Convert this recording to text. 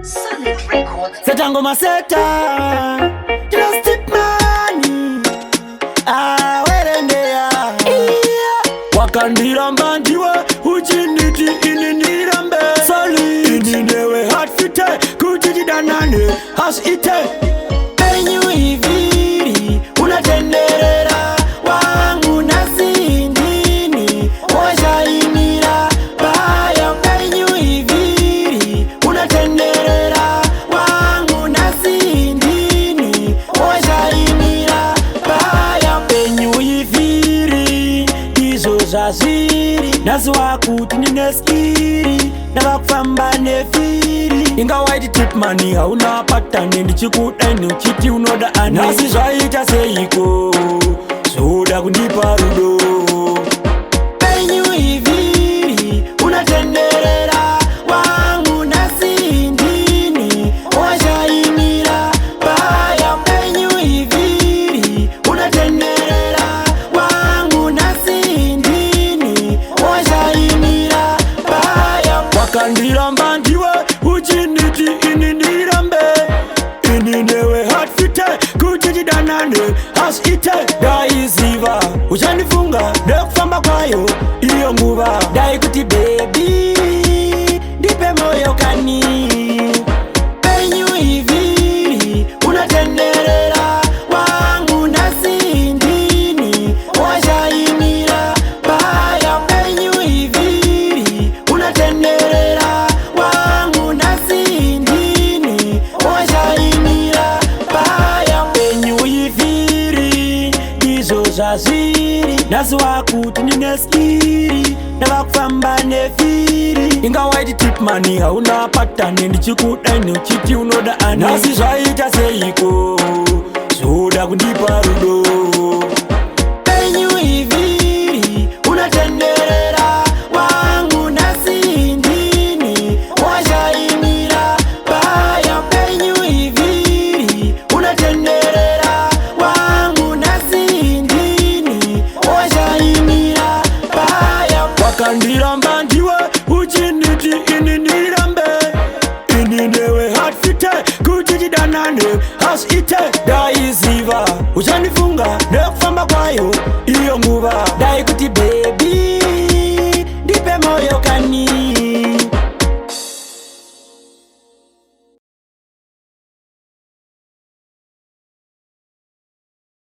Solid Records. Setango maseta just tip money werendea wakandira mbandiwe uchiniti inindira mbe soli ininewe hatfite kutijidanane hasite penyu iviri unatenderera wangu nasindini washaimira baya penyu iviri unatenderera wangu nasindini washaimira baya penyu iviri izo zaziri naziwa kuti nineskiri navakufamba nefiri ingawaiti tip mani hauna patane ndichikudani uchiti unoda ane nasi zvaita seiko zoda kundipa rudo penyu iviri unatenderera wangu nasindini washaimira baya penyu iviri unatenderera wangu nasindini washaimira baya wakandira mbandiwe uchiniti inindirambe ininewe hatfite kutijidanane hasite daiziva uchandifunga nekufamba kwayo iyo nguva dai kuti bebi ndipe moyo kani penyu iviri unatenderera wangu nasindini washaimira baya penyu iviri unatenderera wangu nasindini washaimira baya penyu iviri izo zaziri naziwa kuti nineskiri navakufamba nefiri ingawaiti tip mani hauna patane ndichikudani uchiti unoda ane nasi zvaita seiko zoda kundipa rudo penyu iviri unatenderera wangu nasindini washaimira baya penyu iviri unatenderera wangu nasindini washaimira baya wakandira mbandiwe uchiniti inindirambe ininewe hatfite kutijidanane hasite daiziva uchandifunga nekufamba kwayo iyo nguva dai kuti